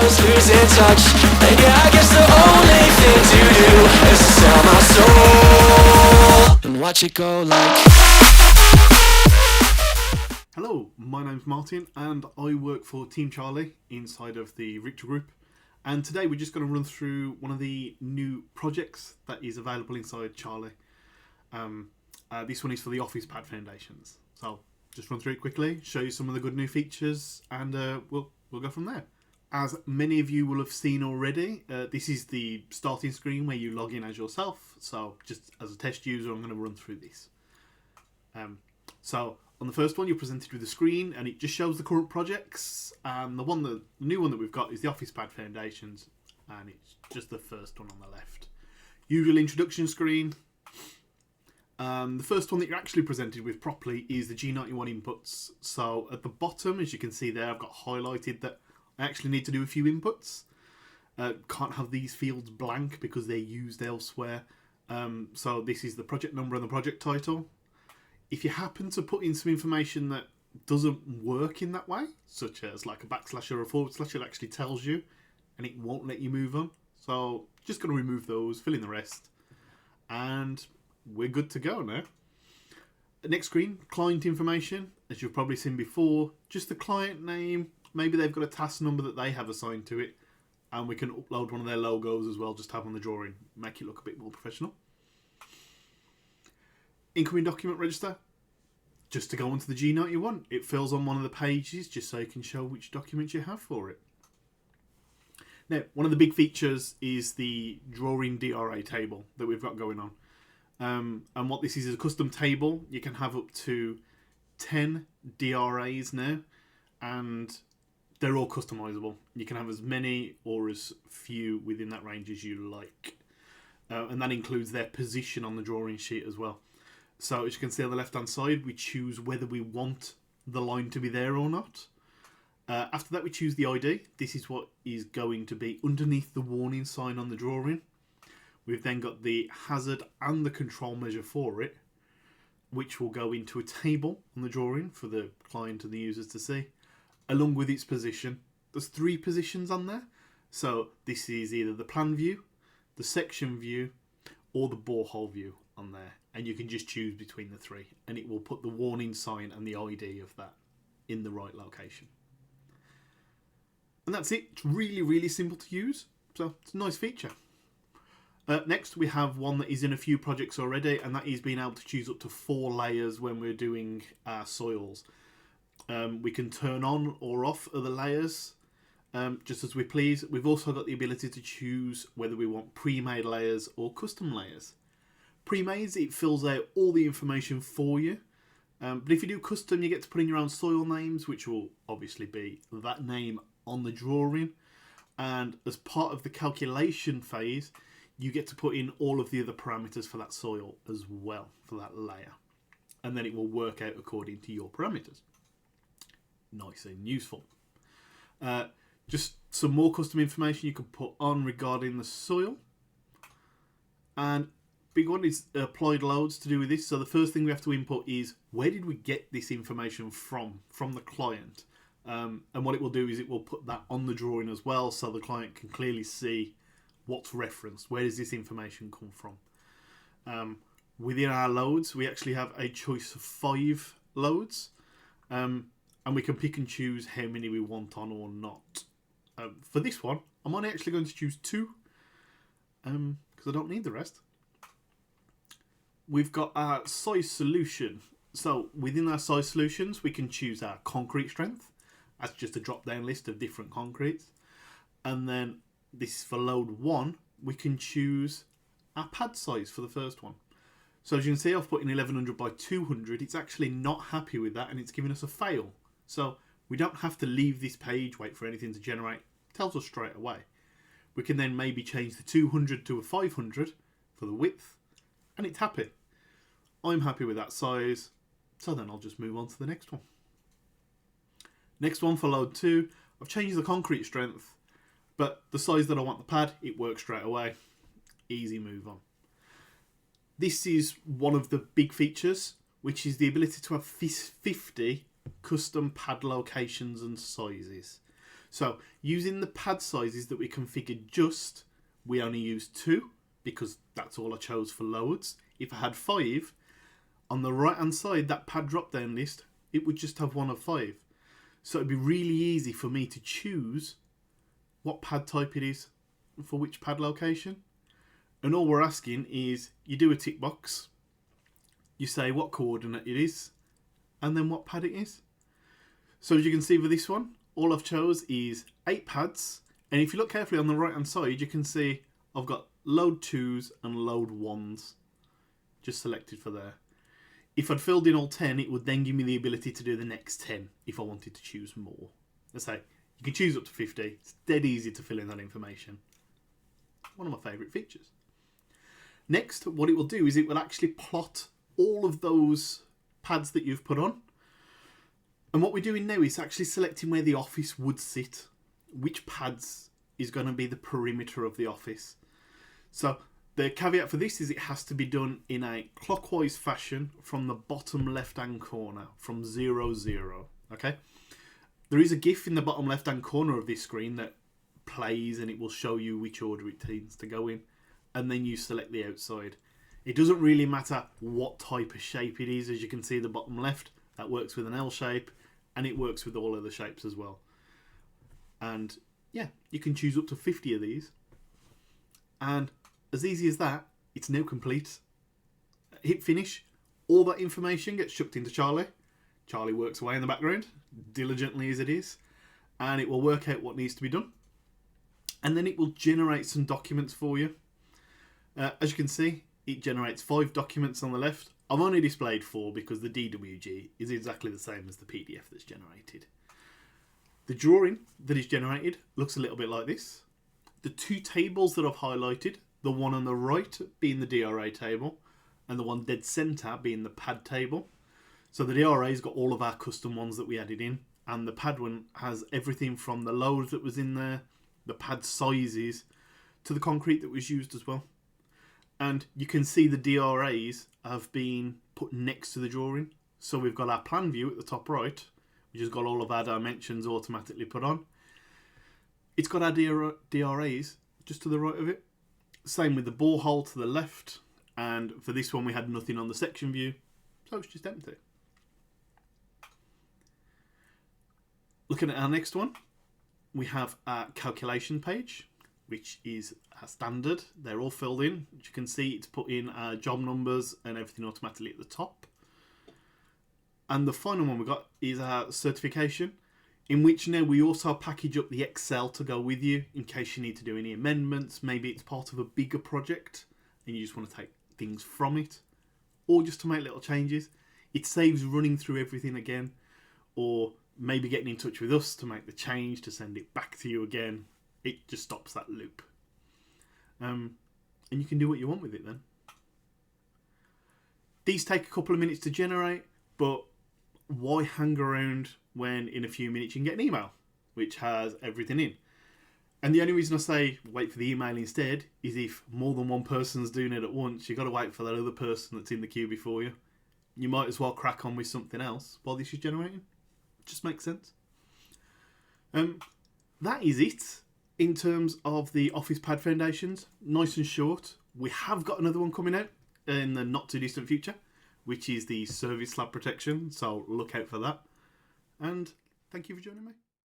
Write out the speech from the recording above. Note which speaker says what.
Speaker 1: was losing touch. And yeah, I guess the only thing to do is to sell my soul and watch it go like.
Speaker 2: Hello, my name's Martin and I work for Team Charlie inside of the Richter group, and today we're just going to run through one of the new projects that is available inside Charlie. This one is for the Office Pad Foundations, so just run through it quickly, show you some of the good new features, and we'll go from there. As many of you will have seen already, this is the starting screen where you log in as yourself, so just as a test user I'm going to run through this. So on the first one, you're presented with a screen and it just shows the current projects. And the new one that we've got is the Office Pad Foundations, and it's just the first one on the left. Usual introduction screen. The first one that you're actually presented with properly is the G91 inputs. So at the bottom, as you can see there, I've got highlighted that I actually need to do a few inputs. Can't have these fields blank because they're used elsewhere. So this is the project number and the project title. If you happen to put in some information that doesn't work in that way, such as like a backslash or a forward slash, it actually tells you and it won't let you move on. So just going to remove those, fill in the rest, and we're good to go now. The next screen, client information, as you've probably seen before, just the client name. Maybe they've got a task number that they have assigned to it, and we can upload one of their logos as well, just have on the drawing, make it look a bit more professional. Incoming document register, just to go onto the G91. It fills on one of the pages just so you can show which documents you have for it. Now, one of the big features is the drawing DRA table that we've got going on. And what this is a custom table. You can have up to 10 DRAs now, and they're all customizable. You can have as many or as few within that range as you like. And that includes their position on the drawing sheet as well. So as you can see on the left hand side, we choose whether we want the line to be there or not. After that, we choose the ID. This is what is going to be underneath the warning sign on the drawing. We've then got the hazard and the control measure for it, which will go into a table on the drawing for the client and the users to see, along with its position. There's 3 positions on there. So this is either the plan view, the section view, or the borehole view on there. And you can just choose between the 3, and it will put the warning sign and the ID of that in the right location. And that's it. It's really, really simple to use. So it's a nice feature. Next, we have one that is in a few projects already, and that is being able to choose up to 4 layers when we're doing our soils. We can turn on or off other layers just as we please. We've also got the ability to choose whether we want pre-made layers or custom layers. Pre-made, it fills out all the information for you. But if you do custom, you get to put in your own soil names, which will obviously be that name on the drawing. And as part of the calculation phase, you get to put in all of the other parameters for that soil as well, for that layer. And then it will work out according to your parameters. Nice and useful. Just some more custom information you can put on regarding the soil. And big one is applied loads to do with this. So the first thing we have to input is, where did we get this information from the client? And what it will do is it will put that on the drawing as well, so the client can clearly see what's referenced. Where does this information come from? Within our loads, we actually have a choice of 5 loads. And we can pick and choose how many we want on or not. For this one, I'm only actually going to choose 2, because I don't need the rest. We've got our size solution. So within our size solutions, we can choose our concrete strength. That's just a drop-down list of different concretes. And then this is for load 1. We can choose our pad size for the first one. So as you can see, I've put in 1100 by 200. It's actually not happy with that, and it's giving us a fail. So we don't have to leave this page, wait for anything to generate. It tells us straight away. We can then maybe change the 200 to a 500 for the width, and it's happy. I'm happy with that size, so then I'll just move on to the next one. Next one for load 2, I've changed the concrete strength, but the size that I want the pad, it works straight away. Easy move on. This is one of the big features, which is the ability to have 50 custom pad locations and sizes. So using the pad sizes that we configured just, we only used 2 because that's all I chose for loads. If I had 5, on the right hand side, that pad drop down list, it would just have 1 of 5. So it'd be really easy for me to choose what pad type it is for which pad location. And all we're asking is you do a tick box, you say what coordinate it is, and then what pad it is. So as you can see for this one, all I've chose is 8 pads. And if you look carefully on the right hand side, you can see I've got load 2s and load 1s just selected for there. If I'd filled in all 10, it would then give me the ability to do the next 10 if I wanted to choose more. Let's say you can choose up to 50. It's dead easy to fill in that information. One of my favourite features. Next, what it will do is it will actually plot all of those pads that you've put on. And what we're doing now is actually selecting where the office would sit. Which pads is going to be the perimeter of the office. So the caveat for this is it has to be done in a clockwise fashion from the bottom left-hand corner, from 0, 0. Okay? There is a GIF in the bottom left-hand corner of this screen that plays and it will show you which order it tends to go in. And then you select the outside. It doesn't really matter what type of shape it is. As you can see, the bottom left, that works with an L shape, and it works with all other shapes as well. And yeah, you can choose up to 50 of these. And as easy as that, it's now complete. Hit finish. All that information gets chucked into Charlie. Charlie works away in the background, diligently as it is, and it will work out what needs to be done. And then it will generate some documents for you. As you can see, it generates 5 documents on the left. I've only displayed 4 because the DWG is exactly the same as the PDF that's generated. The drawing that is generated looks a little bit like this. The 2 tables that I've highlighted, the one on the right being the DRA table, and the one dead centre being the pad table. So the DRA's got all of our custom ones that we added in, and the pad one has everything from the load that was in there, the pad sizes, to the concrete that was used as well. And you can see the DRAs have been put next to the drawing. So we've got our plan view at the top right, which has got all of our dimensions automatically put on. It's got our DRAs just to the right of it. Same with the borehole to the left. And for this one, we had nothing on the section view. So it's just empty. Looking at our next one, we have our calculation page, which is standard. They're all filled in. As you can see, it's put in our job numbers and everything automatically at the top. And the final one we got is our certification, in which now we also package up the Excel to go with you in case you need to do any amendments. Maybe it's part of a bigger project and you just want to take things from it, or just to make little changes. It saves running through everything again, or maybe getting in touch with us to make the change, to send it back to you again. It just stops that loop. And you can do what you want with it then. These take a couple of minutes to generate, but why hang around when in a few minutes you can get an email which has everything in? And the only reason I say wait for the email instead is if more than one person's doing it at once, you've got to wait for that other person that's in the queue before you. You might as well crack on with something else while this is generating. Just makes sense. That is it in terms of the Office Pad Foundations. Nice and short. We have got another one coming out in the not too distant future, which is the service slab protection. So look out for that. And thank you for joining me.